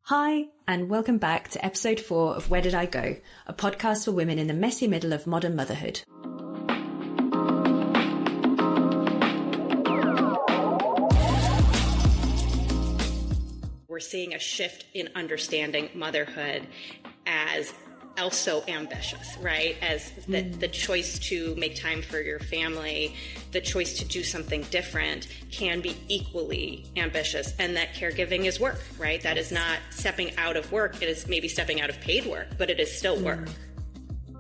Hi, and welcome back to episode 4 of Where Did I Go? A podcast for women in the messy middle of modern motherhood. We're seeing a shift in understanding motherhood as also ambitious, right? As the choice to make time for your family, the choice to do something different can be equally ambitious, and that caregiving is work, right? That is not stepping out of work. It is maybe stepping out of paid work, but it is still work.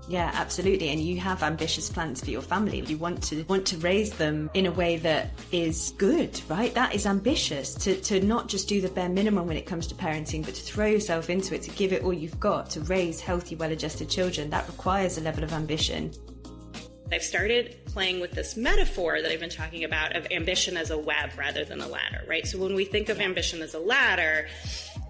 Yeah, absolutely. And you have ambitious plans for your family. You want to raise them in a way that is good, right? That is ambitious, to not just do the bare minimum when it comes to parenting, but to throw yourself into it, to give it all you've got, to raise healthy, well-adjusted children. That requires a level of ambition. I've started playing with this metaphor that I've been talking about of ambition as a web rather than a ladder, right? So when we think of ambition as a ladder,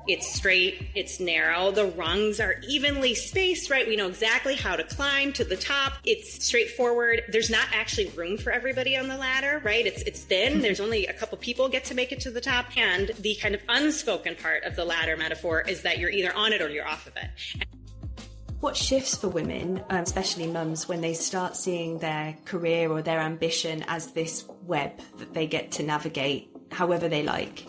it's straight, it's narrow, the rungs are evenly spaced, right? We know exactly how to climb to the top. It's straightforward. There's not actually room for everybody on the ladder, right? It's thin. There's only a couple people get to make it to the top. And the kind of unspoken part of the ladder metaphor is that you're either on it or you're off of it. What shifts for women, especially mums, when they start seeing their career or their ambition as this web that they get to navigate however they like?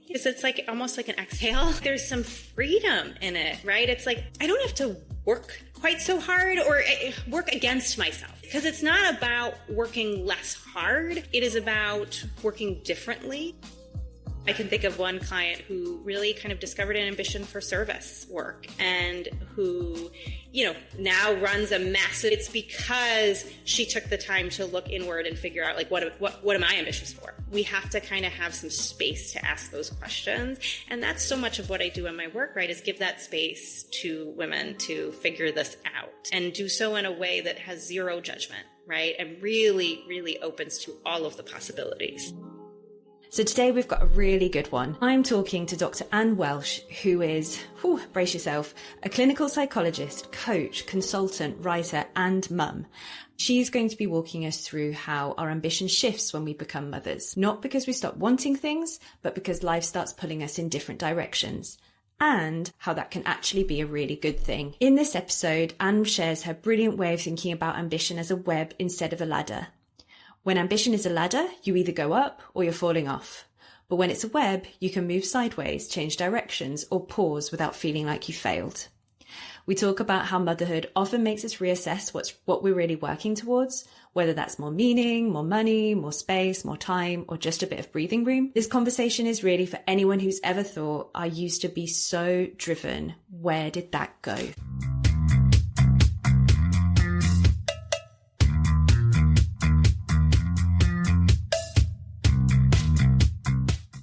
It's like almost like an exhale. There's some freedom in it, right? It's like, I don't have to work quite so hard or work against myself, because it's not about working less hard. It is about working differently. I can think of one client who really kind of discovered an ambition for service work and who, now runs a massive, it's because she took the time to look inward and figure out, like, what am I ambitious for? We have to kind of have some space to ask those questions. And that's so much of what I do in my work, right, is give that space to women to figure this out and do so in a way that has zero judgment, right? And really, really opens to all of the possibilities. So today we've got a really good one. I'm talking to Dr. Anne Welsh, who is, brace yourself, a clinical psychologist, coach, consultant, writer, and mum. She's going to be walking us through how our ambition shifts when we become mothers. Not because we stop wanting things, but because life starts pulling us in different directions. And how that can actually be a really good thing. In this episode, Anne shares her brilliant way of thinking about ambition as a web instead of a ladder. When ambition is a ladder, you either go up or you're falling off. But when it's a web, you can move sideways, change directions, or pause without feeling like you failed. We talk about how motherhood often makes us reassess what we're really working towards, whether that's more meaning, more money, more space, more time, or just a bit of breathing room. This conversation is really for anyone who's ever thought, I used to be so driven. Where did that go?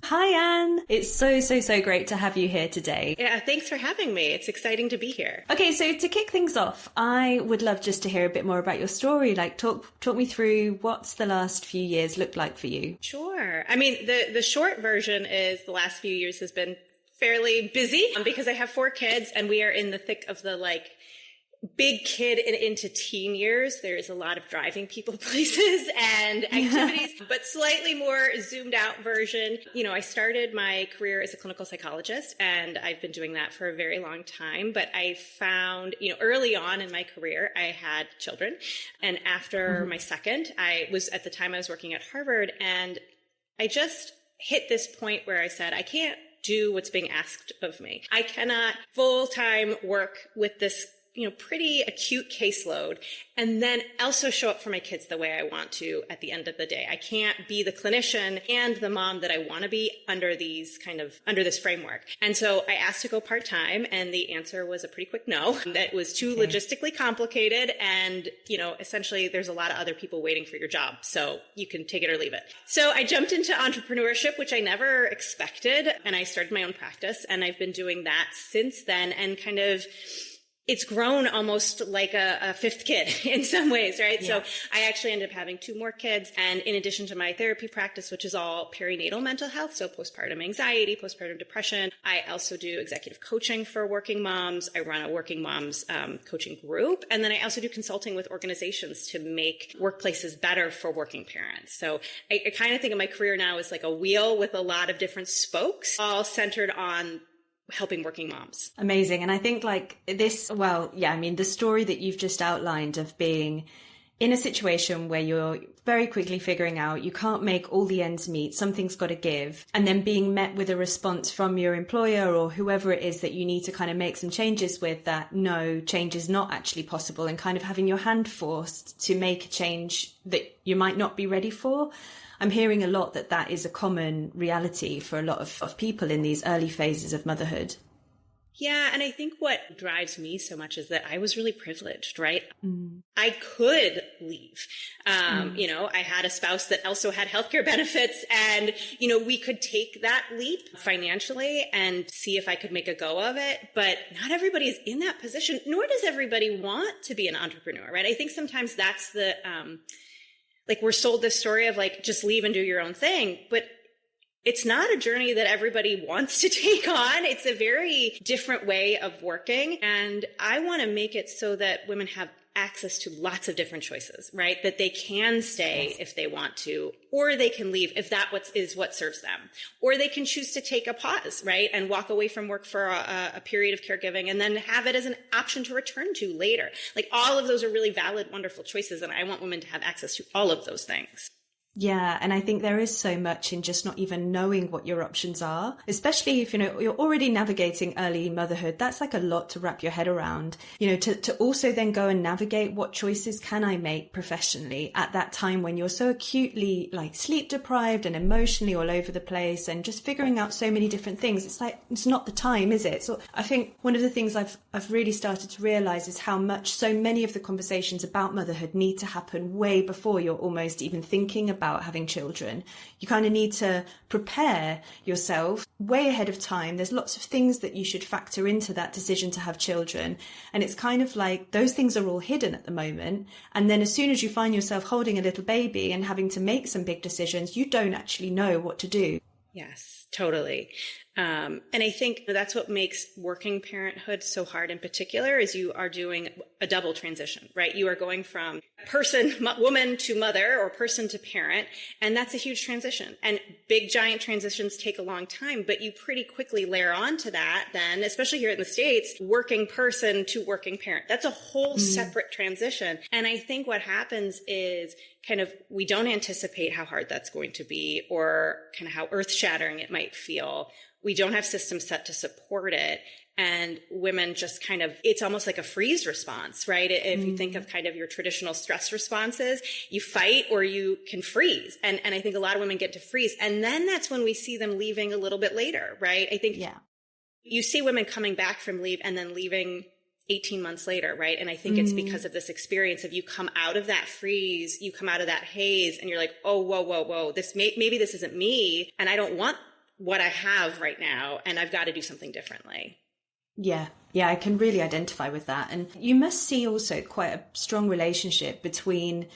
Hi, Anne. It's so great to have you here today. Yeah, thanks for having me. It's exciting to be here. Okay, so to kick things off, I would love just to hear a bit more about your story. Like, talk me through what's the last few years looked like for you. Sure. I mean, the short version is the last few years has been fairly busy because I have 4 kids and we are in the thick of the big kid and into teen years. There's a lot of driving people places and activities, but slightly more zoomed out version. I started my career as a clinical psychologist and I've been doing that for a very long time. But I found, early on in my career, I had children. And after my second, I was working at Harvard, and I just hit this point where I said, I can't do what's being asked of me. I cannot full-time work with this pretty acute caseload and then also show up for my kids the way I want to at the end of the day. I can't be the clinician and the mom that I want to be under this framework. And so I asked to go part-time, and the answer was a pretty quick no. That was too logistically complicated, and essentially there's a lot of other people waiting for your job, so you can take it or leave it. So I jumped into entrepreneurship, which I never expected, and I started my own practice, and I've been doing that since then, and it's grown almost like a fifth kid in some ways, right? Yeah. So I actually ended up having 2 more kids. And in addition to my therapy practice, which is all perinatal mental health, so postpartum anxiety, postpartum depression, I also do executive coaching for working moms. I run a working moms coaching group. And then I also do consulting with organizations to make workplaces better for working parents. So I kind of think of my career now as like a wheel with a lot of different spokes, all centered on helping working moms. Amazing. And I think like this, well, yeah, I mean, the story that you've just outlined of being in a situation where you're very quickly figuring out you can't make all the ends meet, something's got to give, and then being met with a response from your employer or whoever it is that you need to kind of make some changes with, that no, change is not actually possible, and kind of having your hand forced to make a change that you might not be ready for. I'm hearing a lot that that is a common reality for a lot of people in these early phases of motherhood. Yeah. And I think what drives me so much is that I was really privileged, right? I could leave. You know, I had a spouse that also had healthcare benefits, and, you know, we could take that leap financially and see if I could make a go of it. But not everybody is in that position, nor does everybody want to be an entrepreneur, right? I think sometimes that's the, like we're sold this story of like, just leave and do your own thing. But it's not a journey that everybody wants to take on. It's a very different way of working. And I want to make it so that women have access to lots of different choices, right? That they can stay if they want to, or they can leave if that is what serves them, or they can choose to take a pause, right? And walk away from work for a period of caregiving and then have it as an option to return to later. Like all of those are really valid, wonderful choices. And I want women to have access to all of those things. Yeah. And I think there is so much in just not even knowing what your options are, especially if, you know, you're already navigating early motherhood. That's like a lot to wrap your head around, you know, to also then go and navigate what choices can I make professionally at that time when you're so acutely like sleep deprived and emotionally all over the place and just figuring out so many different things. It's like, it's not the time, is it? So I think one of the things I've really started to realize is how much so many of the conversations about motherhood need to happen way before you're almost even thinking about having children. You kind of need to prepare yourself way ahead of time. There's lots of things that you should factor into that decision to have children. And it's kind of like those things are all hidden at the moment. And then as soon as you find yourself holding a little baby and having to make some big decisions, you don't actually know what to do. Yes, totally. And I think that's what makes working parenthood so hard in particular is you are doing a double transition, right? You are going from woman to mother or person to parent. And that's a huge transition. And big, giant transitions take a long time, but you pretty quickly layer on to that then, especially here in the States, working person to working parent. That's a whole separate transition. And I think what happens is kind of, we don't anticipate how hard that's going to be or kind of how earth shattering it might feel. We don't have systems set to support it. And women just kind of, it's almost like a freeze response, right? If you think of kind of your traditional stress responses, you fight or you can freeze. And I think a lot of women get to freeze. And then that's when we see them leaving a little bit later, right? I think you see women coming back from leave and then leaving 18 months later, right? And I think it's because of this experience of you come out of that freeze, you come out of that haze and you're like, oh, whoa, maybe this isn't me. And I don't want what I have right now. And I've got to do something differently. Yeah, I can really identify with that. And you must see also quite a strong relationship between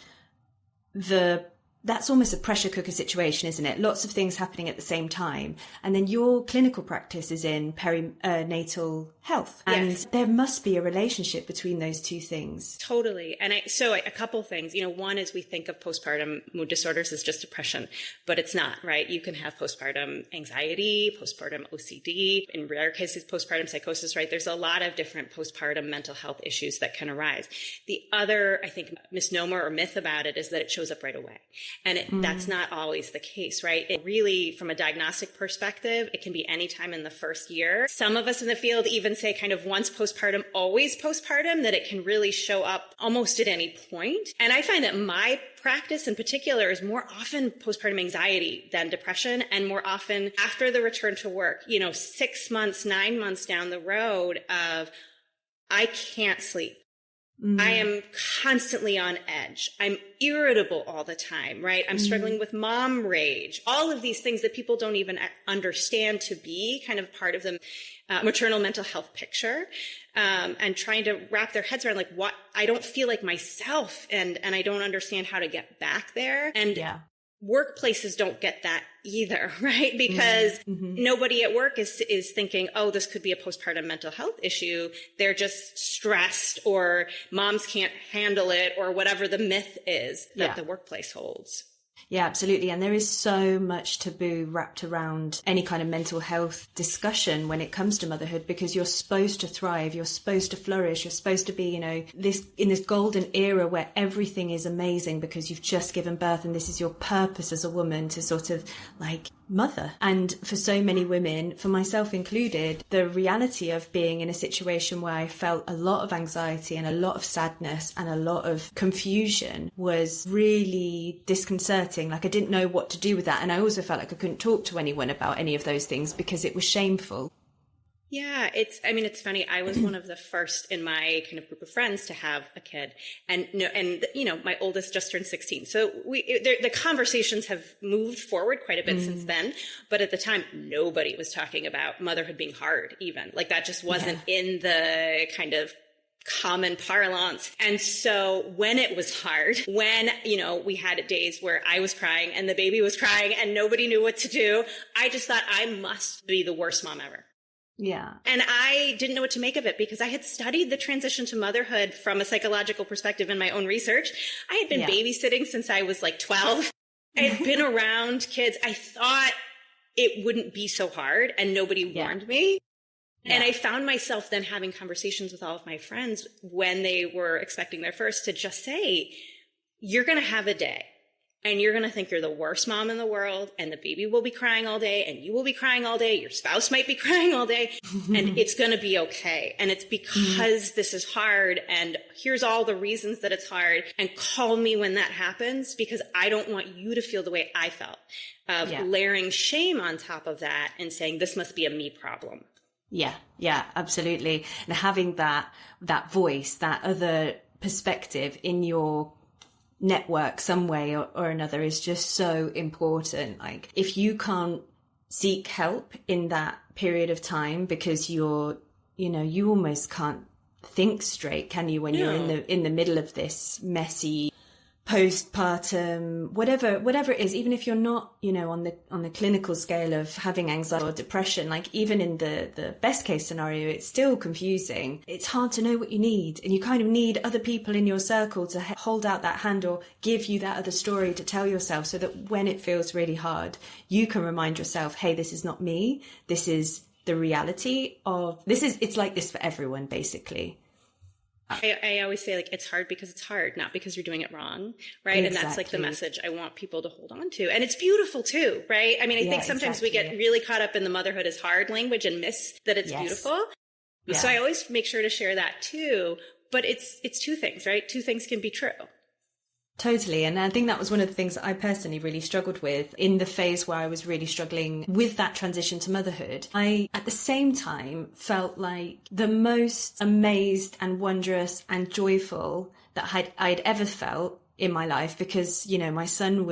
that's almost a pressure cooker situation, isn't it? Lots of things happening at the same time. And then your clinical practice is in perinatal health. And there must be a relationship between those two things. Totally. And so a couple things, one is we think of postpartum mood disorders as just depression, but it's not, right? You can have postpartum anxiety, postpartum OCD, in rare cases, postpartum psychosis, right? There's a lot of different postpartum mental health issues that can arise. The other, I think, misnomer or myth about it is that it shows up right away. And that's not always the case, right? It really, from a diagnostic perspective, it can be any time in the first year. Some of us in the field even say kind of once postpartum, always postpartum, that it can really show up almost at any point. And I find that my practice in particular is more often postpartum anxiety than depression, and more often after the return to work, 6 months, 9 months down the road of, I can't sleep. I am constantly on edge. I'm irritable all the time, right? I'm struggling with mom rage. All of these things that people don't even understand to be kind of part of the maternal mental health picture, and trying to wrap their heads around like what I don't feel like myself, and I don't understand how to get back there. And workplaces don't get that either, right? Because nobody at work is thinking, oh, this could be a postpartum mental health issue. They're just stressed, or moms can't handle it, or whatever the myth is that the workplace holds. Yeah, absolutely. And there is so much taboo wrapped around any kind of mental health discussion when it comes to motherhood, because you're supposed to thrive, you're supposed to flourish, you're supposed to be, this in this golden era where everything is amazing because you've just given birth and this is your purpose as a woman to sort of like mother. And for so many women, for myself included, the reality of being in a situation where I felt a lot of anxiety and a lot of sadness and a lot of confusion was really disconcerting. Like I didn't know what to do with that. And I also felt like I couldn't talk to anyone about any of those things because it was shameful. Yeah, it's funny. I was one of the first in my kind of group of friends to have a kid, and my oldest just turned 16. So the conversations have moved forward quite a bit since then. But at the time, nobody was talking about motherhood being hard, even like that just wasn't in the kind of common parlance. And so when it was hard, when, we had days where I was crying and the baby was crying and nobody knew what to do, I just thought I must be the worst mom ever. Yeah. And I didn't know what to make of it because I had studied the transition to motherhood from a psychological perspective in my own research. I had been babysitting since I was like 12. I had been around kids. I thought it wouldn't be so hard and nobody warned me. Yeah. And I found myself then having conversations with all of my friends when they were expecting their first to just say, you're going to have a day. And you're going to think you're the worst mom in the world, and the baby will be crying all day, and you will be crying all day. Your spouse might be crying all day, and it's going to be okay. And it's because this is hard, and here's all the reasons that it's hard, and call me when that happens, because I don't want you to feel the way I felt of layering shame on top of that and saying, this must be a me problem. Yeah, absolutely. And having that voice, that other perspective in your network some way or another is just so important. Like if you can't seek help in that period of time because you almost can't think straight, can you, when you're in the middle of this messy postpartum, whatever it is, even if you're not, on the clinical scale of having anxiety or depression, like even in the best case scenario, it's still confusing. It's hard to know what you need, and you kind of need other people in your circle to hold out that hand or give you that other story to tell yourself, so that when it feels really hard, you can remind yourself, hey, this is not me. This is the reality of it's like this for everyone, basically. I always say, like, it's hard because it's hard, not because you're doing it wrong, right? Exactly. And that's like the message I want people to hold on to. And it's beautiful too, right? I mean, I think sometimes we get really caught up in the motherhood is hard language and miss that it's beautiful. Yeah. So I always make sure to share that too. But it's two things, right? Two things can be true. Totally. And I think that was one of the things that I personally really struggled with in the phase where I was really struggling with that transition to motherhood. I, at the same time, felt like the most amazed and wondrous and joyful that I'd ever felt in my life, because, my son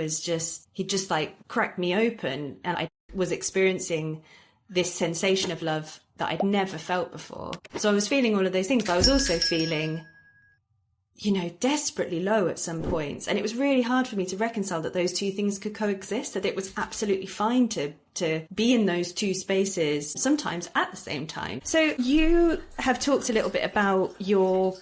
he just like cracked me open, and I was experiencing this sensation of love that I'd never felt before. So I was feeling all of those things, but I was also feeling desperately low at some points. And it was really hard for me to reconcile that those two things could coexist, that it was absolutely fine to be in those two spaces, sometimes at the same time. So you have talked a little bit about your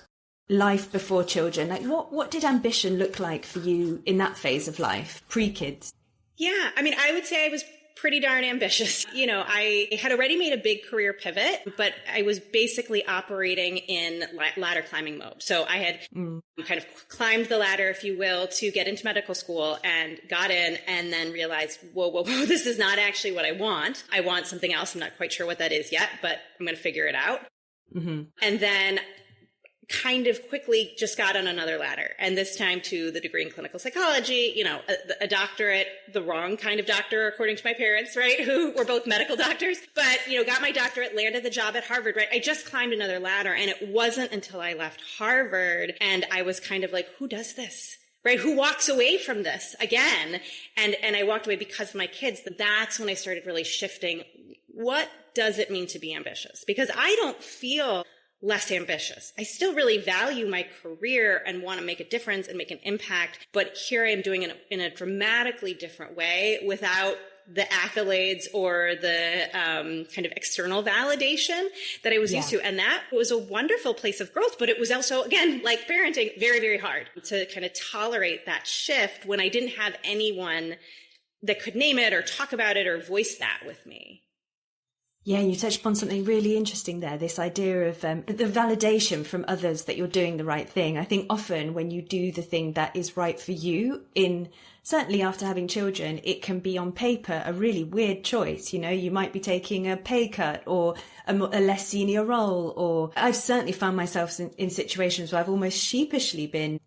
life before children. Like what did ambition look like for you in that phase of life, pre-kids? Yeah, I mean, I would say I was pretty darn ambitious. I had already made a big career pivot, but I was basically operating in ladder climbing mode. So I had kind of climbed the ladder, if you will, to get into medical school, and got in, and then realized, whoa, this is not actually what I want. I want something else. I'm not quite sure what that is yet, but I'm going to figure it out. Mm-hmm. And then kind of quickly just got on another ladder, and this time to the degree in clinical psychology, a doctorate, the wrong kind of doctor, according to my parents, right? Who were both medical doctors, but, got my doctorate, landed the job at Harvard, right? I just climbed another ladder, and it wasn't until I left Harvard and I was kind of like, who does this? Right? Who walks away from this again? And I walked away because of my kids. That's when I started really shifting. What does it mean to be ambitious? Because I don't feel less ambitious. I still really value my career and want to make a difference and make an impact, but here I am doing it in a dramatically different way without the accolades or the kind of external validation that I was used to. And that was a wonderful place of growth. But it was also, again, like parenting, very, very hard to kind of tolerate that shift when I didn't have anyone that could name it or talk about it or voice that with me. Yeah, you touched upon something really interesting there, this idea of the validation from others that you're doing the right thing. I think often when you do the thing that is right for you, certainly after having children, it can be on paper a really weird choice. You know, you might be taking a pay cut or a less senior role, or I've certainly found myself in situations where I've almost sheepishly been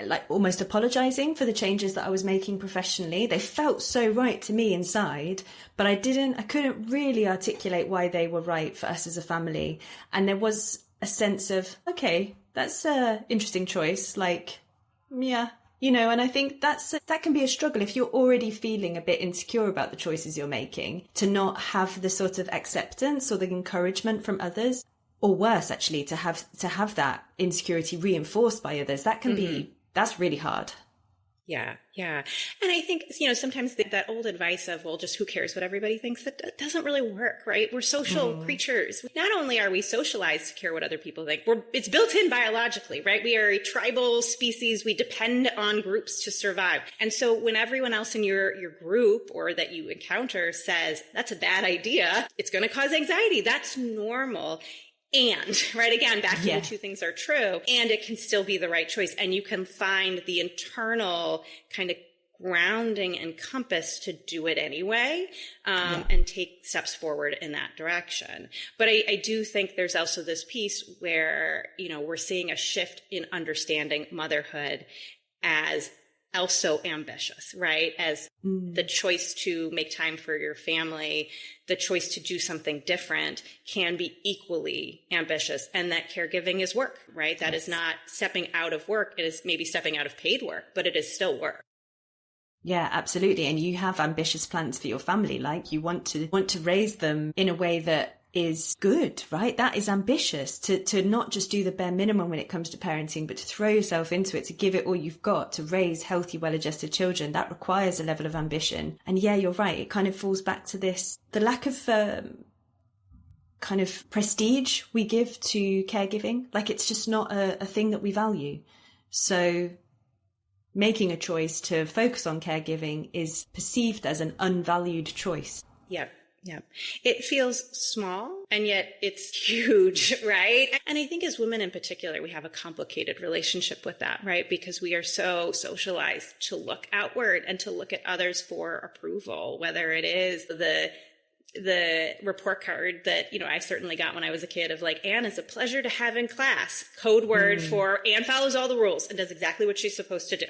like almost apologizing for the changes that I was making professionally. They felt so right to me inside, but I couldn't really articulate why they were right for us as a family. And there was a sense of, okay, that's an interesting choice. Like, yeah, you know, and I think that can be a struggle if you're already feeling a bit insecure about the choices you're making, to not have the sort of acceptance or the encouragement from others, or worse, actually, to have that insecurity reinforced by others. That can be, that's really hard. Yeah. Yeah. And I think, you know, sometimes that old advice of, well, just who cares what everybody thinks, that doesn't really work, right? We're social creatures. Not only are we socialized to care what other people think, it's built in biologically, right? We are a tribal species. We depend on groups to survive. And so when everyone else in your group or that you encounter says, that's a bad idea, it's going to cause anxiety. That's normal. And, right, again, back to the two things are true, and it can still be the right choice. And you can find the internal kind of grounding and compass to do it anyway, and take steps forward in that direction. But I do think there's also this piece where, you know, we're seeing a shift in understanding motherhood as also ambitious, right? As the choice to make time for your family, the choice to do something different can be equally ambitious, and that caregiving is work, right? That is not stepping out of work. It is maybe stepping out of paid work, but it is still work. Yeah, absolutely. And you have ambitious plans for your family. Like you want to raise them in a way that is good, right? That is ambitious, to not just do the bare minimum when it comes to parenting, but to throw yourself into it, to give it all you've got to raise healthy, well-adjusted children. That requires a level of ambition. And yeah, you're right. It kind of falls back to the lack of kind of prestige we give to caregiving. Like it's just not a thing that we value. So making a choice to focus on caregiving is perceived as an unvalued choice. Yeah. Yeah. It feels small and yet it's huge, right? And I think as women in particular, we have a complicated relationship with that, right? Because we are so socialized to look outward and to look at others for approval, whether it is the report card that, you know, I certainly got when I was a kid of like, Anne is a pleasure to have in class, code word for Anne follows all the rules and does exactly what she's supposed to do,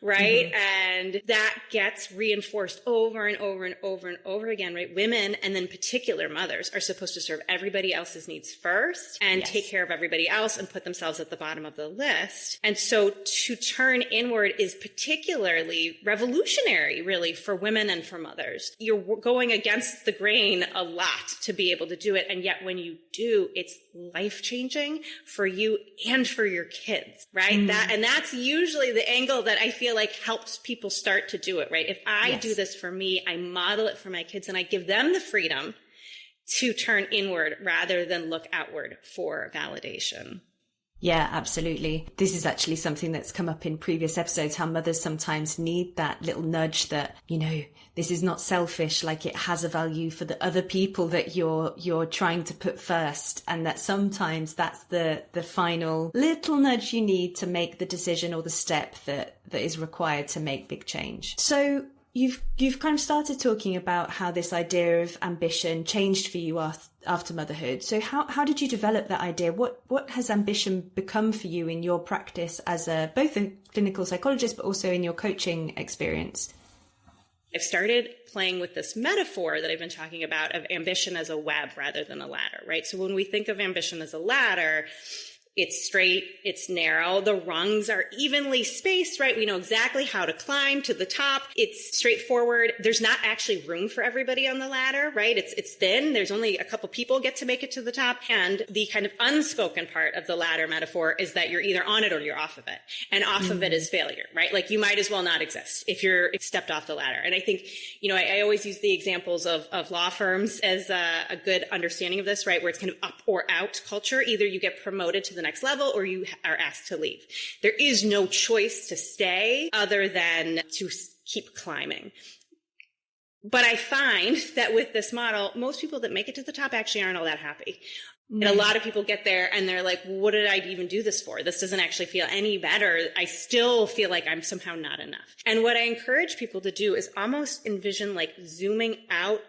right? And that gets reinforced over and over and over and over again, right? Women, and then particular mothers, are supposed to serve everybody else's needs first and take care of everybody else and put themselves at the bottom of the list. And so to turn inward is particularly revolutionary, really, for women and for mothers. You're going against the grain a lot to be able to do it. And yet when you do, it's life-changing for you and for your kids, right? That's usually the angle that I feel like helps people start to do it, right? If I do this for me, I model it for my kids and I give them the freedom to turn inward rather than look outward for validation. Yeah, absolutely. This is actually something that's come up in previous episodes, how mothers sometimes need that little nudge that, you know, this is not selfish, like it has a value for the other people that you're trying to put first. And that sometimes that's the final little nudge you need to make the decision or the step that is required to make big change. So You've kind of started talking about how this idea of ambition changed for you after motherhood. So how did you develop that idea? What has ambition become for you in your practice as both a clinical psychologist, but also in your coaching experience? I've started playing with this metaphor that I've been talking about of ambition as a web rather than a ladder, right? So when we think of ambition as a ladder, It's straight, it's narrow, the rungs are evenly spaced, right? We know exactly how to climb to the top. It's straightforward. There's not actually room for everybody on the ladder, right? It's thin. There's only a couple people get to make it to the top. And the kind of unspoken part of the ladder metaphor is that you're either on it or you're off of it. And off of it is failure, right? Like you might as well not exist if you're stepped off the ladder. And I think, I always use the examples of law firms as a good understanding of this, right? Where it's kind of up or out culture. Either you get promoted to the next level or you are asked to leave. There is no choice to stay other than to keep climbing. But I find that with this model, most people that make it to the top actually aren't all that happy. And a lot of people get there and they're like, what did I even do this for? This doesn't actually feel any better. I still feel like I'm somehow not enough. And what I encourage people to do is almost envision like zooming out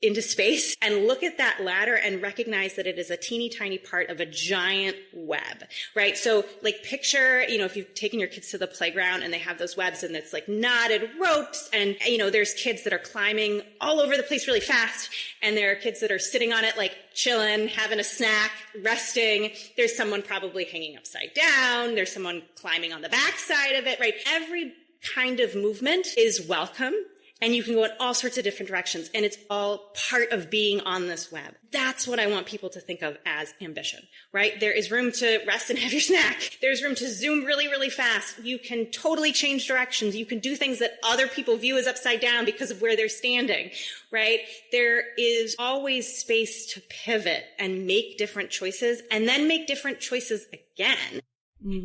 into space and look at that ladder and recognize that it is a teeny tiny part of a giant web, right? So like picture, if you've taken your kids to the playground and they have those webs and it's like knotted ropes and, there's kids that are climbing all over the place really fast and there are kids that are sitting on it like chilling, having a snack, resting. There's someone probably hanging upside down. There's someone climbing on the backside of it, right? Every kind of movement is welcome. And you can go in all sorts of different directions. And it's all part of being on this web. That's what I want people to think of as ambition, right? There is room to rest and have your snack. There's room to zoom really, really fast. You can totally change directions. You can do things that other people view as upside down because of where they're standing, right? There is always space to pivot and make different choices and then make different choices again.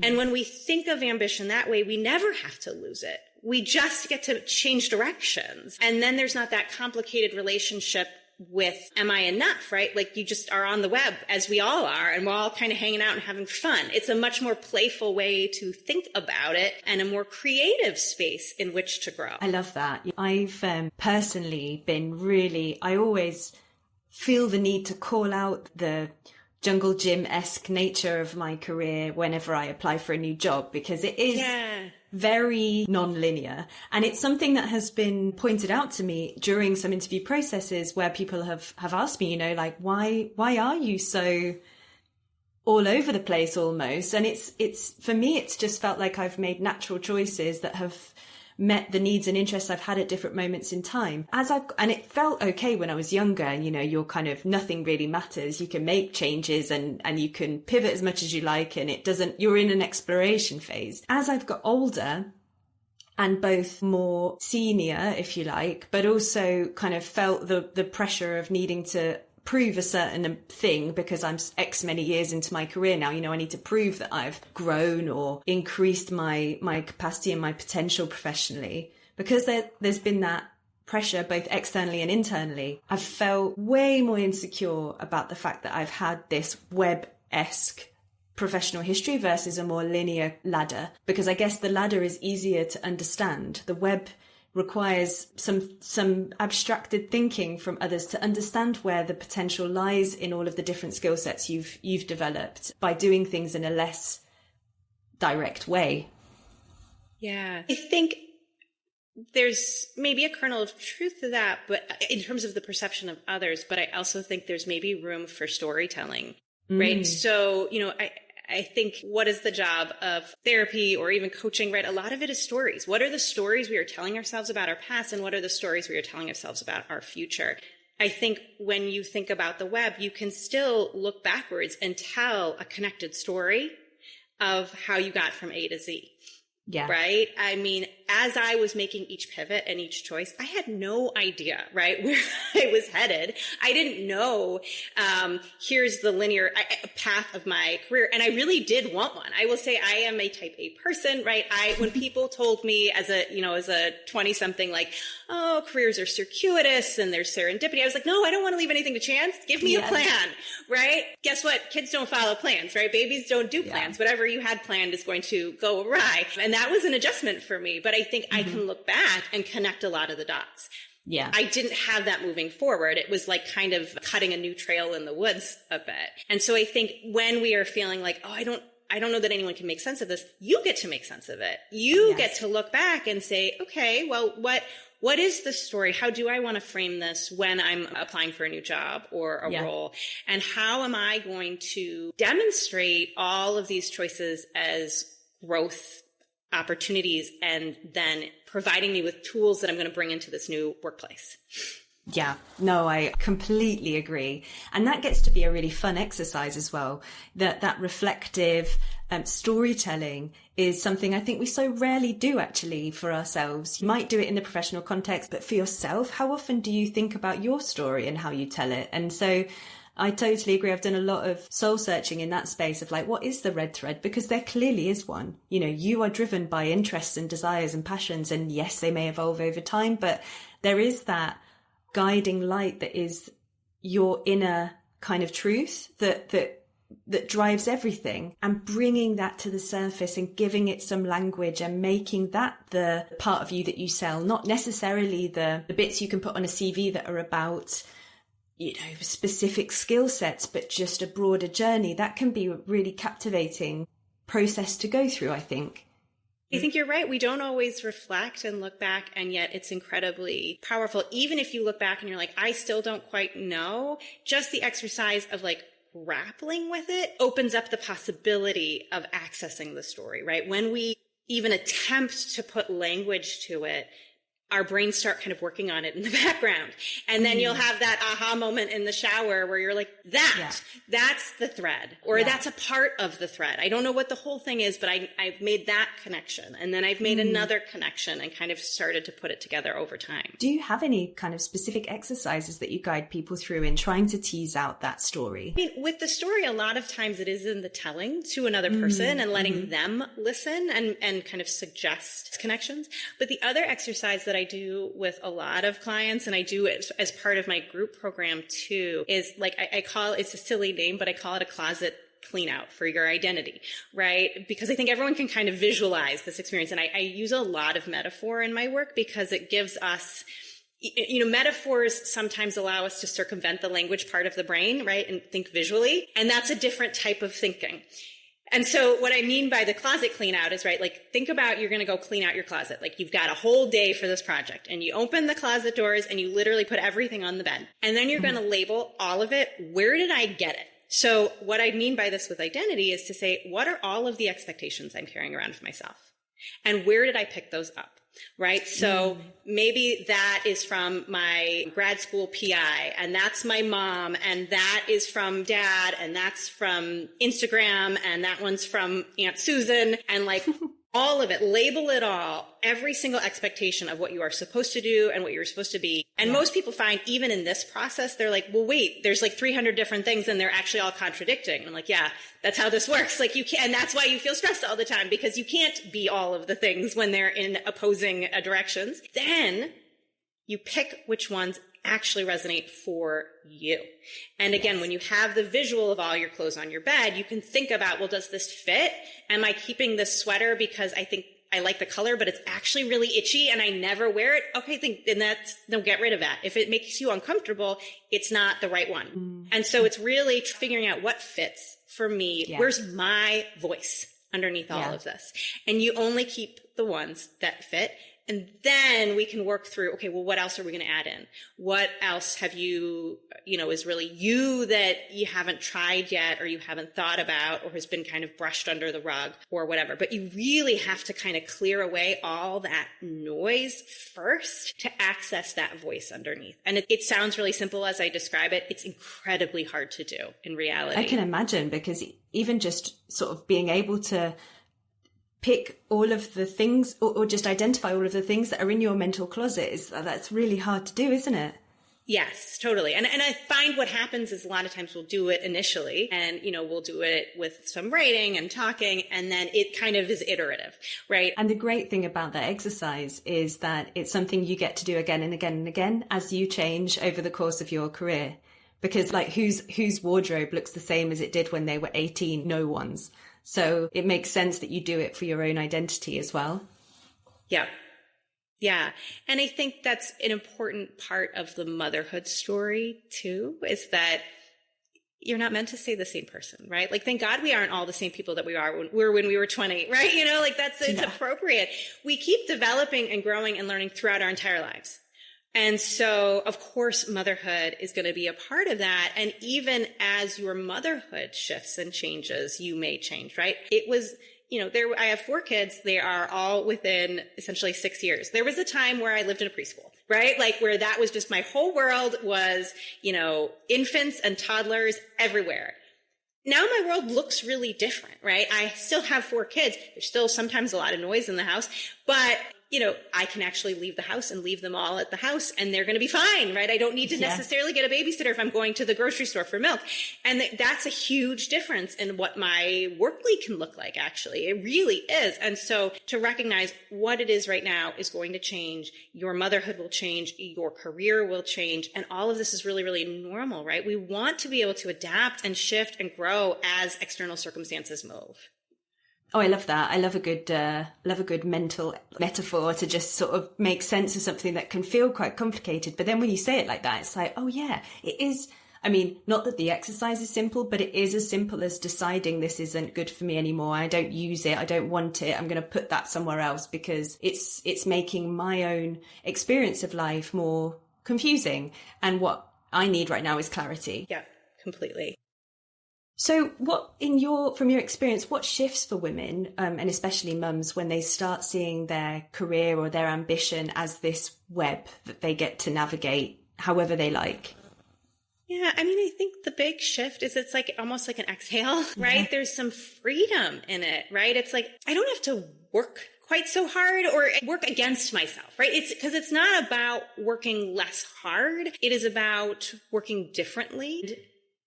And when we think of ambition that way, we never have to lose it. We just get to change directions. And then there's not that complicated relationship with, am I enough, right? Like you just are on the web as we all are, and we're all kind of hanging out and having fun. It's a much more playful way to think about it and a more creative space in which to grow. I love that. I've personally been I always feel the need to call out the jungle gym-esque nature of my career whenever I apply for a new job, because it is very non-linear. And it's something that has been pointed out to me during some interview processes where people have asked me, like, why are you so all over the place almost? And it's for me, it's just felt like I've made natural choices that have met the needs and interests I've had at different moments in time. And it felt okay when I was younger, you're kind of, nothing really matters. You can make changes and you can pivot as much as you like, and you're in an exploration phase. As I've got older and both more senior, if you like, but also kind of felt the pressure of needing to prove a certain thing because I'm X many years into my career now. I need to prove that I've grown or increased my capacity and my potential professionally. Because there's been that pressure both externally and internally, I've felt way more insecure about the fact that I've had this web-esque professional history versus a more linear ladder. Because I guess the ladder is easier to understand. The web requires some abstracted thinking from others to understand where the potential lies in all of the different skill sets you've developed by doing things in a less direct way. Yeah. I think there's maybe a kernel of truth to that, but in terms of the perception of others, but I also think there's maybe room for storytelling, right? So, I think what is the job of therapy or even coaching, right? A lot of it is stories. What are the stories we are telling ourselves about our past, and what are the stories we are telling ourselves about our future? I think when you think about the web, you can still look backwards and tell a connected story of how you got from A to Z. Yeah. Right? I mean, as I was making each pivot and each choice, I had no idea, right, where I was headed. I didn't know, here's the linear path of my career. And I really did want one. I will say I am a type A person, right? When people told me as a 20-something, like, oh, careers are circuitous and there's serendipity, I was like, no, I don't want to leave anything to chance. Give me a plan, right? Guess what? Kids don't follow plans, right? Babies don't do plans. Whatever you had planned is going to go awry. And that was an adjustment for me. But I think I can look back and connect a lot of the dots. Yeah. I didn't have that moving forward. It was like kind of cutting a new trail in the woods a bit. And so I think when we are feeling like, oh, I don't know that anyone can make sense of this, you get to make sense of it. You get to look back and say, okay, well, what what is the story? How do I want to frame this when I'm applying for a new job or a role? And how am I going to demonstrate all of these choices as growth opportunities and then providing me with tools that I'm going to bring into this new workplace? Yeah, no, I completely agree. And that gets to be a really fun exercise as well. That reflective storytelling is something I think we so rarely do actually for ourselves. You might do it in the professional context, but for yourself, how often do you think about your story and how you tell it? And so I totally agree. I've done a lot of soul searching in that space of like, what is the red thread? Because there clearly is one. You know, you are driven by interests and desires and passions. And yes, they may evolve over time, but there is that guiding light that is your inner kind of truth that drives everything, and bringing that to the surface and giving it some language and making that the part of you that you sell, not necessarily the bits you can put on a CV that are about, you know, specific skill sets, but just a broader journey. That can be a really captivating process to go through, I think. I think you're right. We don't always reflect and look back, and yet it's incredibly powerful. Even if you look back and you're like, I still don't quite know, just the exercise of like grappling with it opens up the possibility of accessing the story, right? When we even attempt to put language to it, our brains start kind of working on it in the background. And then you'll have that aha moment in the shower where you're like, that's the thread, or that's a part of the thread. I don't know what the whole thing is, but I've made that connection. And then I've made another connection and kind of started to put it together over time. Do you have any kind of specific exercises that you guide people through in trying to tease out that story? I mean, with the story, a lot of times it is in the telling to another person and letting them listen and kind of suggest connections. But the other exercise that I do with a lot of clients, and I do it as part of my group program too, is like, I call it's a silly name, but I call it a closet clean out for your identity, right? Because I think everyone can kind of visualize this experience. And I use a lot of metaphor in my work because it gives us, you know, metaphors sometimes allow us to circumvent the language part of the brain, right? And think visually. And that's a different type of thinking. And so what I mean by the closet clean out is, right, like think about you're going to go clean out your closet. Like you've got a whole day for this project and you open the closet doors and you literally put everything on the bed. And then you're going to label all of it. Where did I get it? So what I mean by this with identity is to say, what are all of the expectations I'm carrying around for myself? And where did I pick those up? Right. So maybe that is from my grad school PI, and that's my mom, and that is from dad, and that's from Instagram, and that one's from Aunt Susan, and like all of it, label it all, every single expectation of what you are supposed to do and what you're supposed to be. And most people find even in this process, they're like, well, wait, there's like 300 different things and they're actually all contradicting. And I'm like, yeah, that's how this works. Like you can't, and that's why you feel stressed all the time, because you can't be all of the things when they're in opposing directions. Then you pick which ones actually resonate for you. And again, when you have the visual of all your clothes on your bed, you can think about, well, does this fit? Am I keeping this sweater because I think I like the color, but it's actually really itchy and I never wear it? Okay, then get rid of that. If it makes you uncomfortable, it's not the right one. And so it's really figuring out what fits for me. Yeah. Where's my voice underneath all of this? And you only keep the ones that fit. And then we can work through, okay, well, what else are we going to add in? What else have you, is really you that you haven't tried yet, or you haven't thought about, or has been kind of brushed under the rug or whatever. But you really have to kind of clear away all that noise first to access that voice underneath. And it sounds really simple as I describe it. It's incredibly hard to do in reality. I can imagine, because even just sort of being able to pick all of the things or just identify all of the things that are in your mental closet that's really hard to do, isn't it? Yes, totally. And I find what happens is a lot of times we'll do it initially and, we'll do it with some writing and talking, and then it kind of is iterative, right? And the great thing about that exercise is that it's something you get to do again and again and again as you change over the course of your career. Because like whose wardrobe looks the same as it did when they were 18? No one's. So it makes sense that you do it for your own identity as well. Yeah. Yeah. And I think that's an important part of the motherhood story too, is that, you're not meant to stay the same person, right? Like, thank God we aren't all the same people that we were when we were 20, right? You know, like it's appropriate. We keep developing and growing and learning throughout our entire lives. And so, of course, motherhood is going to be a part of that. And even as your motherhood shifts and changes, you may change, right? It was, you know, I have 4 kids. They are all within essentially 6 years. There was a time where I lived in a preschool, right? Like, where that was just my whole world was, you know, infants and toddlers everywhere. Now my world looks really different, right? I still have 4 kids. There's still sometimes a lot of noise in the house, but you know, I can actually leave the house and leave them all at the house and they're going to be fine, right? I don't need to necessarily get a babysitter if I'm going to the grocery store for milk. And that's a huge difference in what my work week can look like, actually. It really is. And so to recognize what it is right now is going to change. Your motherhood will change. Your career will change. And all of this is really, really normal, right? We want to be able to adapt and shift and grow as external circumstances move. Oh, I love that. I love a good mental metaphor to just sort of make sense of something that can feel quite complicated. But then when you say it like that, it's like, oh yeah, it is. I mean, not that the exercise is simple, but it is as simple as deciding this isn't good for me anymore. I don't use it. I don't want it. I'm going to put that somewhere else because it's making my own experience of life more confusing. And what I need right now is clarity. Yeah, completely. So from your experience, what shifts for women, and especially mums, when they start seeing their career or their ambition as this web that they get to navigate however they like? Yeah, I mean, I think the big shift is it's like almost like an exhale, right? Yeah. There's some freedom in it, right? It's like, I don't have to work quite so hard or work against myself, right? It's because it's not about working less hard. It is about working differently.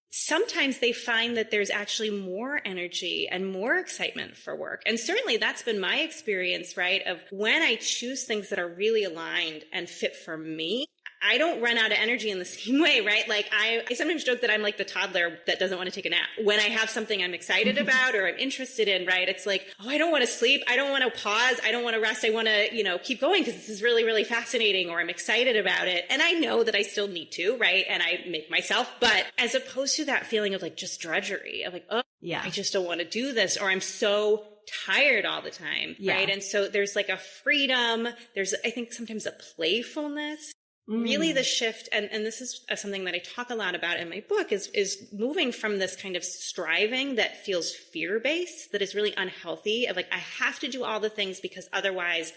Sometimes they find that there's actually more energy and more excitement for work. And certainly that's been my experience, right? Of when I choose things that are really aligned and fit for me, I don't run out of energy in the same way, right? Like I sometimes joke that I'm like the toddler that doesn't want to take a nap. When I have something I'm excited about or I'm interested in, right? It's like, oh, I don't want to sleep. I don't want to pause. I don't want to rest. I want to, keep going because this is really, really fascinating or I'm excited about it. And I know that I still need to, right? And I make myself, but as opposed to that feeling of like just drudgery of like, oh, yeah, I just don't want to do this or I'm so tired all the time, right? And so there's like a freedom. There's, I think sometimes a playfulness. Really the shift, and this is something that I talk a lot about in my book, is moving from this kind of striving that feels fear-based, that is really unhealthy, of like, I have to do all the things because otherwise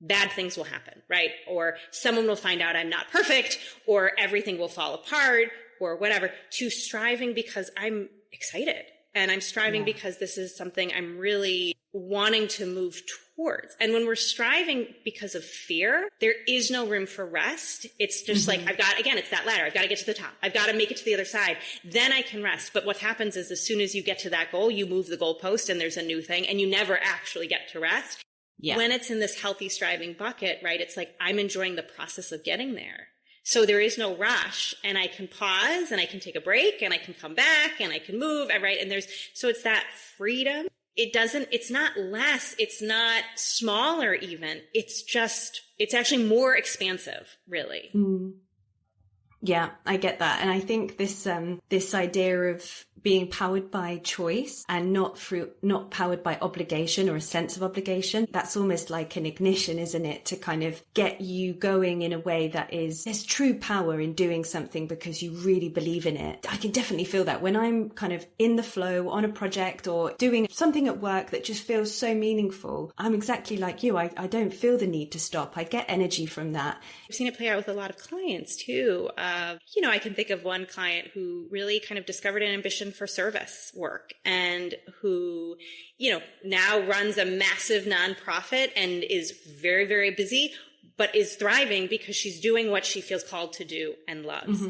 bad things will happen, right? Or someone will find out I'm not perfect, or everything will fall apart, or whatever, to striving because I'm excited. And I'm striving because this is something I'm really wanting to move towards. And when we're striving because of fear, there is no room for rest. It's just like, it's that ladder. I've got to get to the top. I've got to make it to the other side. Then I can rest. But what happens is as soon as you get to that goal, you move the goalpost and there's a new thing and you never actually get to rest. Yeah. When it's in this healthy striving bucket, right? It's like, I'm enjoying the process of getting there. So there is no rush and I can pause and I can take a break and I can come back and I can move. Right. And so it's that freedom. It's not less. It's not smaller even. It's actually more expansive, really. Yeah, I get that. And I think this idea of being powered by choice and not powered by obligation or a sense of obligation, that's almost like an ignition, isn't it? To kind of get you going in a way there's true power in doing something because you really believe in it. I can definitely feel that when I'm kind of in the flow on a project or doing something at work that just feels so meaningful. I'm exactly like you. I don't feel the need to stop. I get energy from that. I've seen it play out with a lot of clients too. I can think of one client who really kind of discovered an ambition for service work and who, now runs a massive nonprofit and is very, very busy, but is thriving because she's doing what she feels called to do and loves.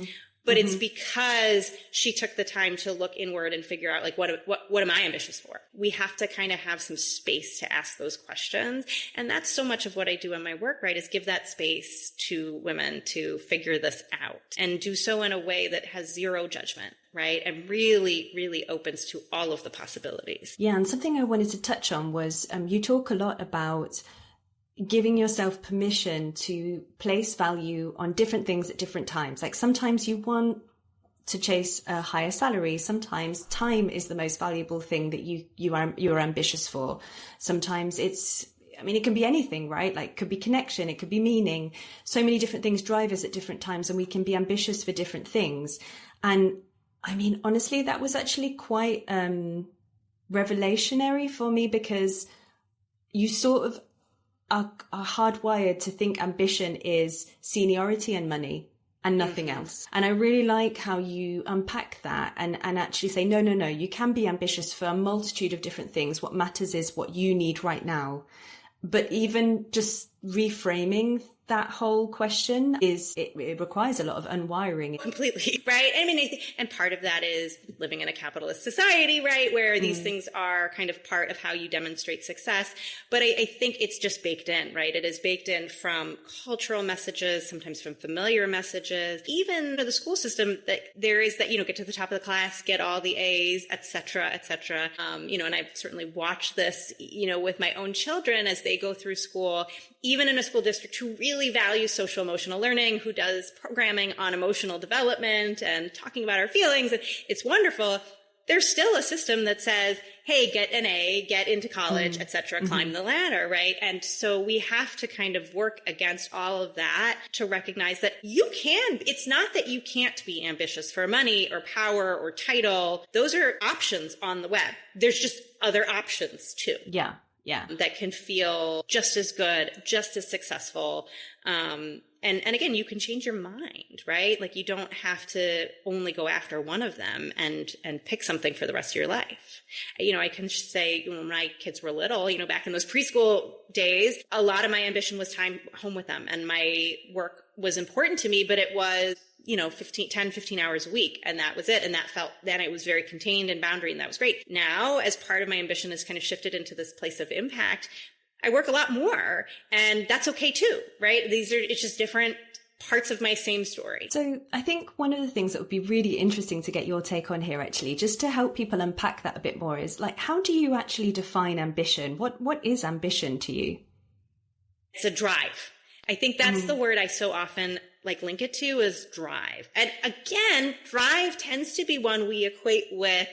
But it's because she took the time to look inward and figure out, like, what am I ambitious for? We have to kind of have some space to ask those questions. And that's so much of what I do in my work, right, is give that space to women to figure this out and do so in a way that has zero judgment, right? And really, really opens to all of the possibilities. Yeah. And something I wanted to touch on was you talk a lot about giving yourself permission to place value on different things at different times. Like sometimes you want to chase a higher salary. Sometimes time is the most valuable thing that you're ambitious for. Sometimes it can be anything, right? Like, it could be connection, it could be meaning. So many different things drive us at different times, and we can be ambitious for different things. And I mean, honestly, that was actually quite revelationary for me, because you sort of are hardwired to think ambition is seniority and money and nothing else. And I really like how you unpack that and actually say, no, you can be ambitious for a multitude of different things. What matters is what you need right now. But even just reframing that whole question it requires a lot of unwiring. Completely, right? I mean, and part of that is living in a capitalist society, right? Where these things are kind of part of how you demonstrate success. But I think it's just baked in, right? It is baked in from cultural messages, sometimes from familiar messages, even the school system that there is that, get to the top of the class, get all the A's, et cetera, et cetera. And I've certainly watched this, with my own children as they go through school, even in a school district who really values social emotional learning, who does programming on emotional development and talking about our feelings. And it's wonderful. There's still a system that says, hey, get an A, get into college, et cetera, climb the ladder, right? And so we have to kind of work against all of that to recognize that it's not that you can't be ambitious for money or power or title. Those are options on the web. There's just other options too. Yeah. That can feel just as good, just as successful. And again, you can change your mind, right? Like, you don't have to only go after one of them and pick something for the rest of your life. I can say, when my kids were little, back in those preschool days, a lot of my ambition was time home with them, and my work was important to me, but it was 15 hours a week. And that was it. And then it was very contained and boundary. And that was great. Now, as part of my ambition has kind of shifted into this place of impact, I work a lot more, and that's okay too, right? It's just different parts of my same story. So I think one of the things that would be really interesting to get your take on here, actually, just to help people unpack that a bit more, is like, how do you actually define ambition? What is ambition to you? It's a drive. I think that's the word I so often link it to, is drive. And again, drive tends to be one we equate with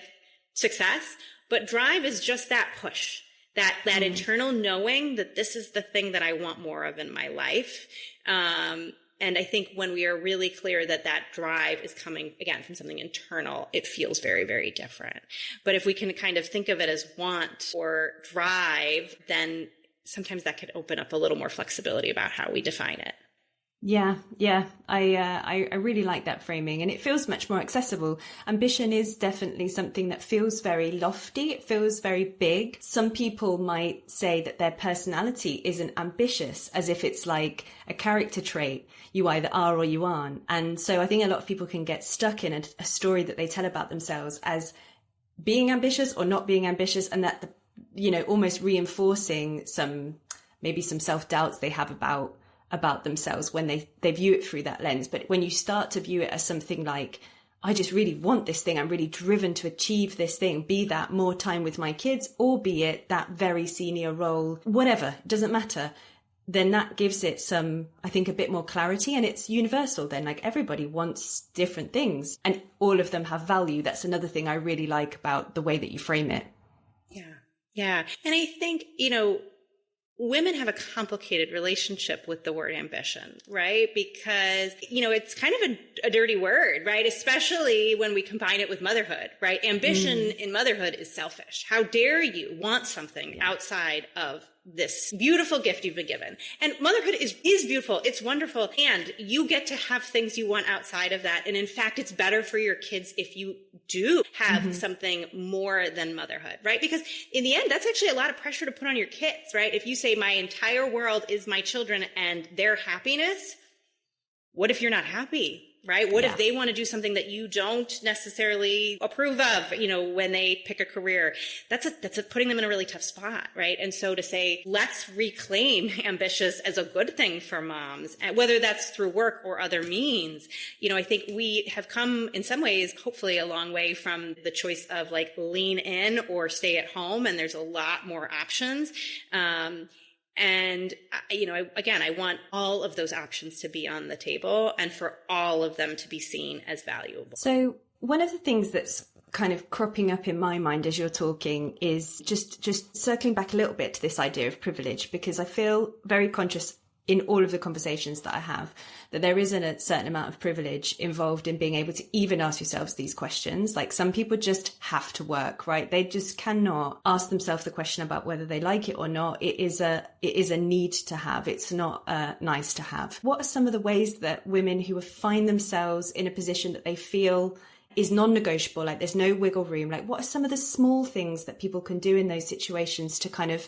success, but drive is just that push, that internal knowing that this is the thing that I want more of in my life. And I think when we are really clear that drive is coming, again, from something internal, it feels very, very different. But if we can kind of think of it as want or drive, then sometimes that could open up a little more flexibility about how we define it. Yeah. I really like that framing, and it feels much more accessible. Ambition is definitely something that feels very lofty. It feels very big. Some people might say that their personality isn't ambitious, as if it's like a character trait. You either are or you aren't. And so I think a lot of people can get stuck in a story that they tell about themselves as being ambitious or not being ambitious, and that, almost reinforcing some self-doubts they have about themselves when they view it through that lens. But when you start to view it as something like, I just really want this thing, I'm really driven to achieve this thing, be that more time with my kids, or be it that very senior role, whatever, it doesn't matter, then that gives it some, I think, a bit more clarity, and it's universal then. Like, everybody wants different things and all of them have value. That's another thing I really like about the way that you frame it. Yeah. And I think, women have a complicated relationship with the word ambition, right? Because, it's kind of a dirty word, right? Especially when we combine it with motherhood, right? Ambition in motherhood is selfish. How dare you want something outside of this beautiful gift you've been given? And motherhood is beautiful. It's wonderful. And you get to have things you want outside of that. And in fact, it's better for your kids if you do have something more than motherhood, right? Because in the end, that's actually a lot of pressure to put on your kids, right? If you say my entire world is my children and their happiness, what if you're not happy? Right? What if they want to do something that you don't necessarily approve of, when they pick a career? That's putting them in a really tough spot, right? And so to say, let's reclaim ambitious as a good thing for moms, whether that's through work or other means, I think we have come in some ways, hopefully a long way from the choice of lean in or stay at home. And there's a lot more options. And, I want all of those options to be on the table and for all of them to be seen as valuable. So One of the things that's kind of cropping up in my mind as you're talking is just circling back a little bit to this idea of privilege, because I feel very conscious in all of the conversations that I have that there isn't a certain amount of privilege involved in being able to even ask yourselves these questions. Like, some people just have to work, right? They just cannot ask themselves the question about whether they like it or not. It is a need to have. It's not nice to have. What are some of the ways that women who find themselves in a position that they feel is non-negotiable, like there's no wiggle room, like what are some of the small things that people can do in those situations to kind of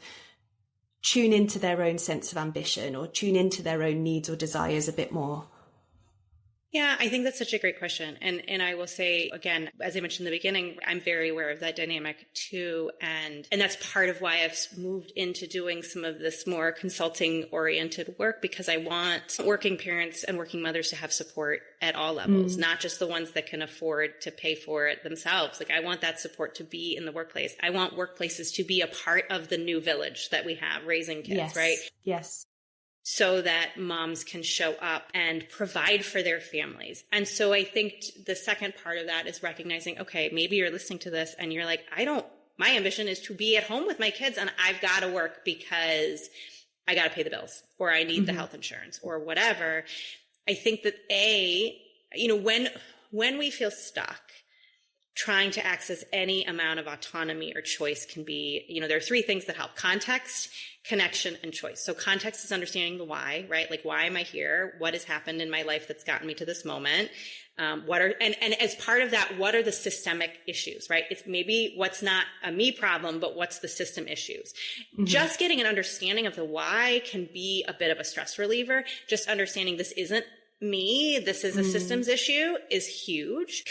tune into their own sense of ambition or tune into their own needs or desires a bit more? Yeah, I think that's such a great question. And I will say, again, as I mentioned in the beginning, I'm very aware of that dynamic too. And that's part of why I've moved into doing some of this more consulting oriented work, because I want working parents and working mothers to have support at all levels, not just the ones that can afford to pay for it themselves. Like, I want that support to be in the workplace. I want workplaces to be a part of the new village that we have raising kids, right? Yes. So that moms can show up and provide for their families. And so I think the second part of that is recognizing, okay, maybe you're listening to this and you're like, my ambition is to be at home with my kids and I've got to work because I got to pay the bills or I need the health insurance or whatever. I think that when we feel stuck, trying to access any amount of autonomy or choice can be, there are three things that help: context, connection, and choice. So context is understanding the why, right? Like, why am I here? What has happened in my life that's gotten me to this moment? And as part of that, what are the systemic issues, right? It's maybe what's not a me problem, but what's the system issues. Just getting an understanding of the why can be a bit of a stress reliever. Just understanding this isn't me, this is a systems issue, is huge.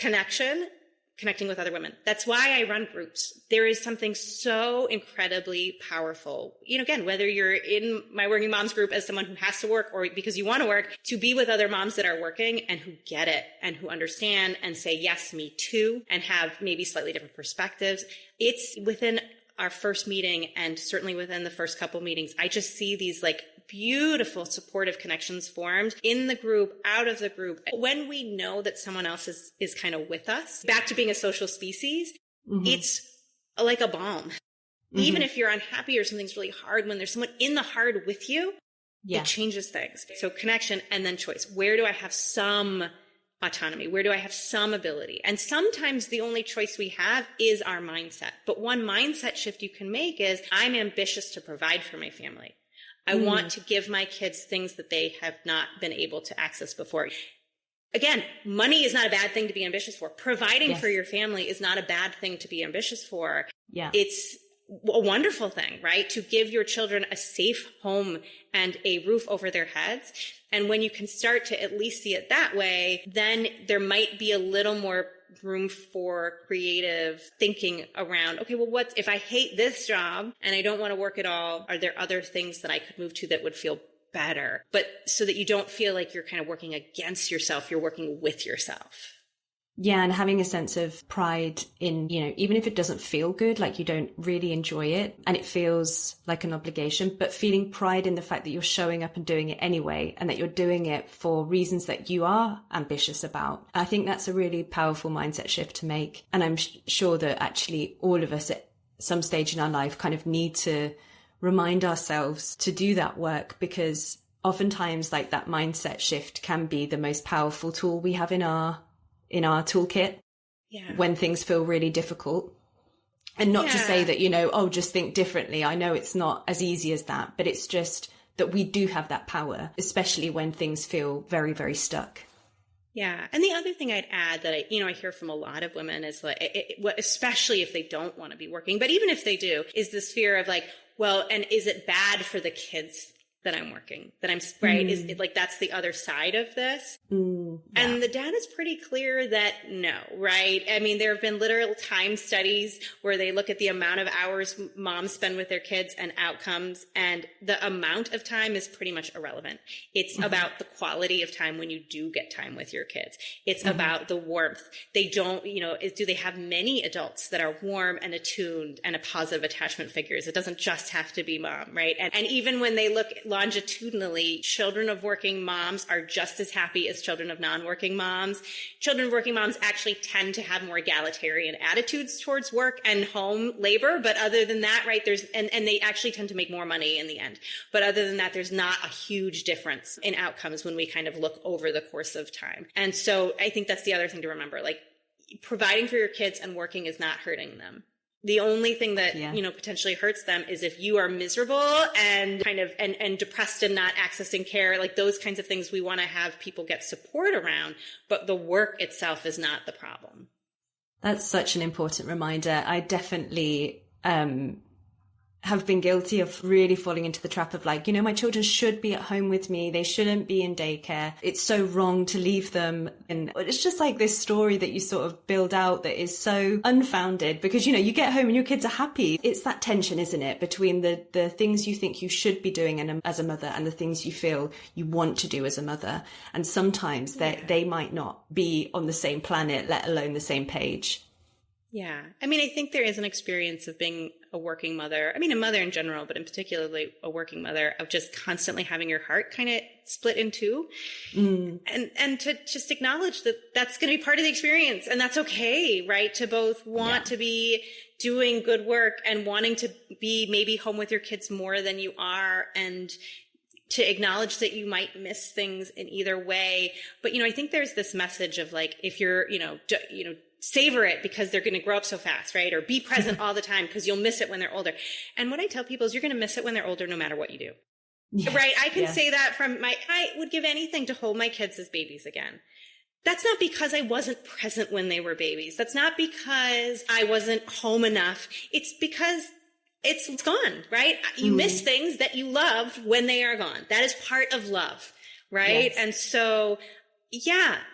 Connecting with other women. That's why I run groups. There is something so incredibly powerful. Again, whether you're in my working moms group as someone who has to work or because you want to work, to be with other moms that are working and who get it and who understand and say, yes, me too, and have maybe slightly different perspectives. It's within our first meeting and certainly within the first couple meetings, I just see these like beautiful supportive connections formed in the group, out of the group. When we know that someone else is kind of with us, back to being a social species, it's like a balm. Even if you're unhappy or something's really hard, when there's someone in the hard with you, it changes things. So connection and then choice. Where do I have some autonomy? Where do I have some ability? And sometimes the only choice we have is our mindset. But one mindset shift you can make is, I'm ambitious to provide for my family. I want to give my kids things that they have not been able to access before. Again, money is not a bad thing to be ambitious for. Providing for your family is not a bad thing to be ambitious for. Yeah. It's a wonderful thing, right? To give your children a safe home and a roof over their heads. And when you can start to at least see it that way, then there might be a little more room for creative thinking around, okay, well, what if I hate this job and I don't want to work at all? Are there other things that I could move to that would feel better? But so that you don't feel like you're kind of working against yourself, you're working with yourself. Yeah, and having a sense of pride in, even if it doesn't feel good, like you don't really enjoy it and it feels like an obligation, but feeling pride in the fact that you're showing up and doing it anyway, and that you're doing it for reasons that you are ambitious about. I think that's a really powerful mindset shift to make. And I'm sure that actually all of us at some stage in our life kind of need to remind ourselves to do that work, because oftentimes like that mindset shift can be the most powerful tool we have in our toolkit when things feel really difficult. And not to say that, just think differently. I know it's not as easy as that, but it's just that we do have that power, especially when things feel very, very stuck. Yeah. And the other thing I'd add that I hear from a lot of women is like, especially if they don't want to be working, but even if they do, is this fear of like, well, and is it bad for the kids that I'm working, that I'm right? Is it like, that's the other side of this. And the data is pretty clear that no, right? I mean, there have been literal time studies where they look at the amount of hours moms spend with their kids and outcomes, and the amount of time is pretty much irrelevant. It's about the quality of time when you do get time with your kids. It's about the warmth. They don't, do they have many adults that are warm and attuned and a positive attachment figures? It doesn't just have to be mom, right? And even when they look longitudinally, children of working moms are just as happy as children of non-working moms. Children of working moms actually tend to have more egalitarian attitudes towards work and home labor. But other than that, right, and they actually tend to make more money in the end. But other than that, there's not a huge difference in outcomes when we kind of look over the course of time. And so I think that's the other thing to remember, like providing for your kids and working is not hurting them. The only thing that, potentially hurts them is if you are miserable and kind of, and depressed and not accessing care, like those kinds of things we want to have people get support around, but the work itself is not the problem. That's such an important reminder. I definitely, have been guilty of really falling into the trap of like, my children should be at home with me. They shouldn't be in daycare. It's so wrong to leave them. And it's just like this story that you sort of build out that is so unfounded because, you get home and your kids are happy. It's that tension, isn't it? Between the things you think you should be doing as a mother and the things you feel you want to do as a mother. And sometimes they might not be on the same planet, let alone the same page. Yeah. I mean, I think there is an experience of being a working mother. I mean, a mother in general, but in particularly a working mother, of just constantly having your heart kind of split in two. And to just acknowledge that that's going to be part of the experience. And that's okay, right? To both want to be doing good work and wanting to be maybe home with your kids more than you are, and to acknowledge that you might miss things in either way. But, I think there's this message of like, if you're, savor it because they're going to grow up so fast, right? Or be present all the time because you'll miss it when they're older. And what I tell people is you're going to miss it when they're older, no matter what you do. Yes, right? I can say that I would give anything to hold my kids as babies again. That's not because I wasn't present when they were babies. That's not because I wasn't home enough. It's because it's gone, right? You miss things that you loved when they are gone. That is part of love, right? Yes. And so,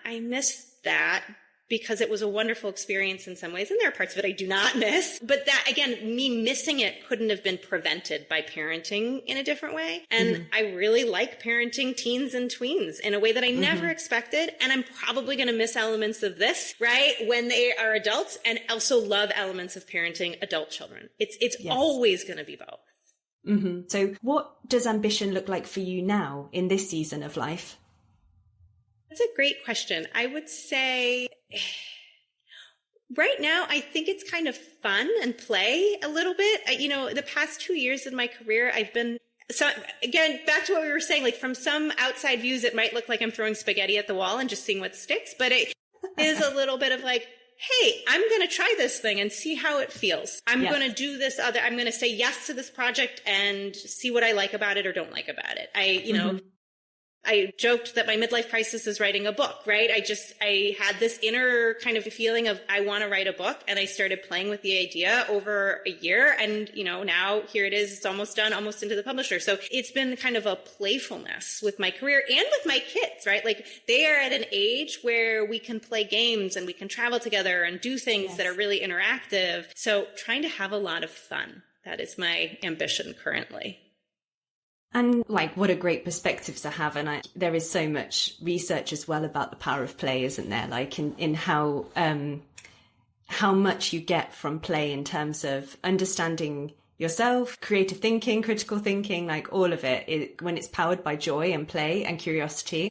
I miss that because it was a wonderful experience in some ways. And there are parts of it I do not miss. But that, again, me missing it couldn't have been prevented by parenting in a different way. And I really like parenting teens and tweens in a way that I never expected. And I'm probably going to miss elements of this, right, when they are adults, and also love elements of parenting adult children. It's always going to be both. So what does ambition look like for you now in this season of life? That's a great question. I would say right now, I think it's kind of fun and play a little bit. The past 2 years in my career, I've been, so again, back to what we were saying, like from some outside views, it might look like I'm throwing spaghetti at the wall and just seeing what sticks, but it is a little bit of like, hey, I'm going to try this thing and see how it feels. I'm going to do this I'm going to say yes to this project and see what I like about it or don't like about it. I joked that my midlife crisis is writing a book, right? I had this inner kind of feeling of I want to write a book, and I started playing with the idea over a year, and now here it is. It's almost done, almost into the publisher. So it's been kind of a playfulness with my career and with my kids, right? Like they are at an age where we can play games and we can travel together and do things that are really interactive. So trying to have a lot of fun. That is my ambition currently. And what a great perspective to have. And there is so much research as well about the power of play, isn't there? Like in how much you get from play in terms of understanding yourself, creative thinking, critical thinking, like all of it, when it's powered by joy and play and curiosity,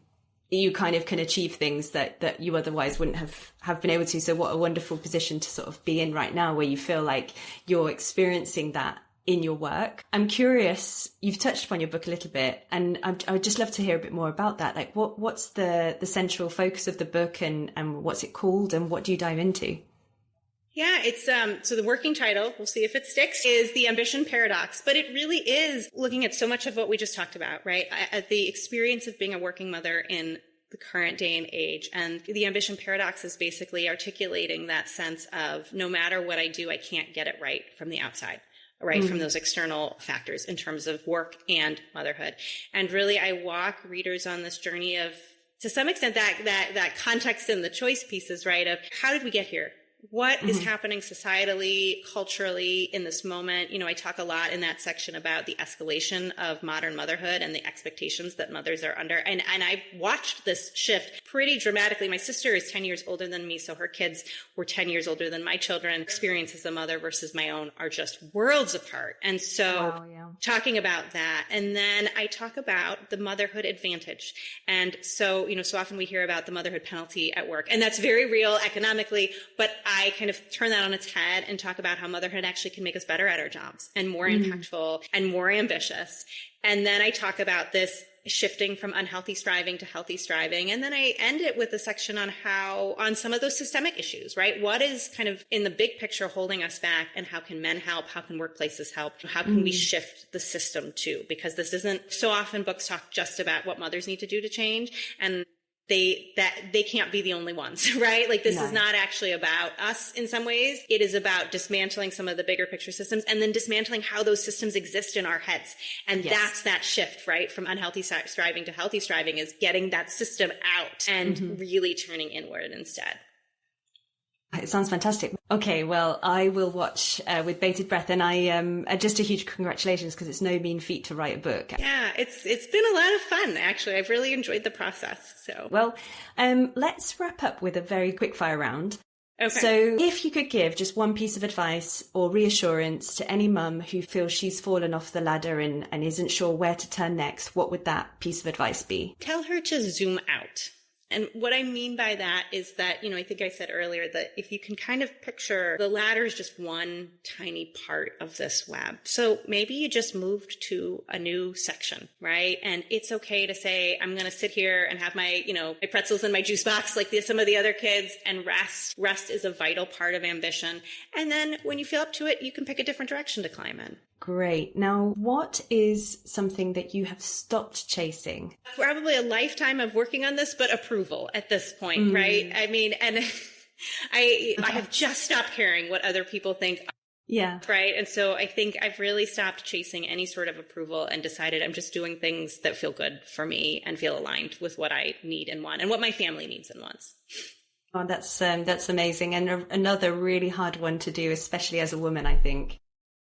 you kind of can achieve things that you otherwise wouldn't have been able to. So what a wonderful position to sort of be in right now, where you feel like you're experiencing that in your work. I'm curious, you've touched upon your book a little bit, and I would just love to hear a bit more about that. Like what's the central focus of the book, and what's it called, and what do you dive into? Yeah, it's so the working title, we'll see if it sticks, is The Ambition Paradox, but it really is looking at so much of what we just talked about, right? At the experience of being a working mother in the current day and age. And the ambition paradox is basically articulating that sense of no matter what I do, I can't get it right from the outside. Right, from those external factors in terms of work and motherhood. And really, I walk readers on this journey of, to some extent, that context and the choice pieces, right, of how did we get here? what is happening societally, culturally in this moment. I talk a lot in that section about the escalation of modern motherhood and the expectations that mothers are under. And I've watched this shift pretty dramatically. My sister is 10 years older than me, so her kids were 10 years older than my children. Experience as a mother versus my own are just worlds apart. And so talking about that. And then I talk about the motherhood advantage. And so, so often we hear about the motherhood penalty at work, and that's very real economically, but I kind of turn that on its head and talk about how motherhood actually can make us better at our jobs and more impactful and more ambitious. And then I talk about this shifting from unhealthy striving to healthy striving. And then I end it with a section on some of those systemic issues, right? What is kind of in the big picture holding us back, and how can men help? How can workplaces help? How can we shift the system too? Because this isn't, so often books talk just about what mothers need to do to change, and they can't be the only ones, right? Like this is not actually about us in some ways. It is about dismantling some of the bigger picture systems and then dismantling how those systems exist in our heads. And that's that shift, right? From unhealthy striving to healthy striving, is getting that system out and really turning inward instead. It sounds fantastic. Okay, well, I will watch with bated breath, and I just a huge congratulations, because it's no mean feat to write a book. Yeah, it's been a lot of fun, actually. I've really enjoyed the process. So, well, let's wrap up with a very quick fire round. Okay. So if you could give just one piece of advice or reassurance to any mum who feels she's fallen off the ladder and isn't sure where to turn next, what would that piece of advice be? Tell her to zoom out. And what I mean by that is that, I think I said earlier that if you can kind of picture the ladder is just one tiny part of this web. So maybe you just moved to a new section, right? And it's okay to say, I'm going to sit here and have my, my pretzels in my juice box like some of the other kids, and rest. Rest is a vital part of ambition. And then when you feel up to it, you can pick a different direction to climb in. Great. Now, what is something that you have stopped chasing? Probably a lifetime of working on this, but approval at this point, right? I mean, and I have just stopped caring what other people think. Yeah. Right. And so I think I've really stopped chasing any sort of approval and decided I'm just doing things that feel good for me and feel aligned with what I need and want and what my family needs and wants. Oh, that's amazing. And another really hard one to do, especially as a woman, I think.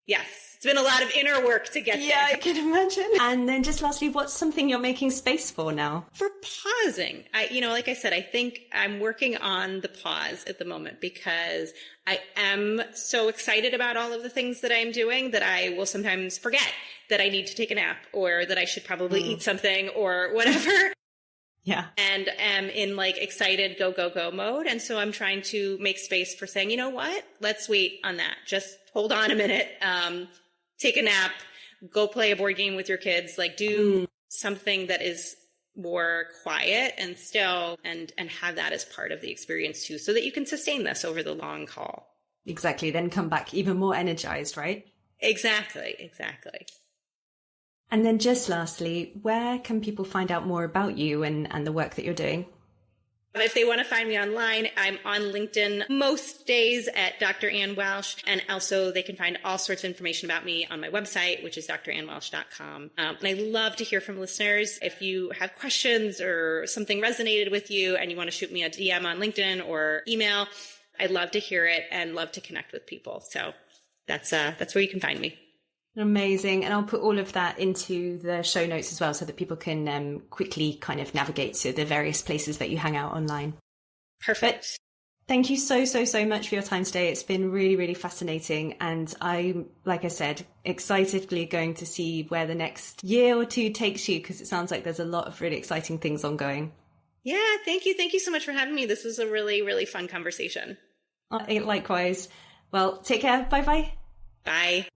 Yes. It's been a lot of inner work to get there. Yeah, I can imagine. And then just lastly, what's something you're making space for now? For pausing. Like I said, I think I'm working on the pause at the moment, because I am so excited about all of the things that I'm doing that I will sometimes forget that I need to take a nap, or that I should probably eat something or whatever. Yeah. And am in like excited go, go, go mode. And so I'm trying to make space for saying, you know what? Let's wait on that. Just hold on a minute. Take a nap, go play a board game with your kids, like do something that is more quiet and still, and have that as part of the experience too, so that you can sustain this over the long haul. Exactly. Then come back even more energized, right? Exactly. And then just lastly, where can people find out more about you and the work that you're doing? If they want to find me online, I'm on LinkedIn most days at Dr. Ann Welsh. And also they can find all sorts of information about me on my website, which is drannwelsh.com. And I love to hear from listeners. If you have questions or something resonated with you and you want to shoot me a DM on LinkedIn or email, I'd love to hear it and love to connect with people. So that's where you can find me. Amazing. And I'll put all of that into the show notes as well, so that people can quickly kind of navigate to the various places that you hang out online. Perfect. Thank you so much for your time today. It's been really, really fascinating. And I'm, like I said, excitedly going to see where the next year or two takes you, because it sounds like there's a lot of really exciting things ongoing. Yeah, thank you. Thank you so much for having me. This was a really, really fun conversation. Likewise. Well, take care. Bye-bye. Bye.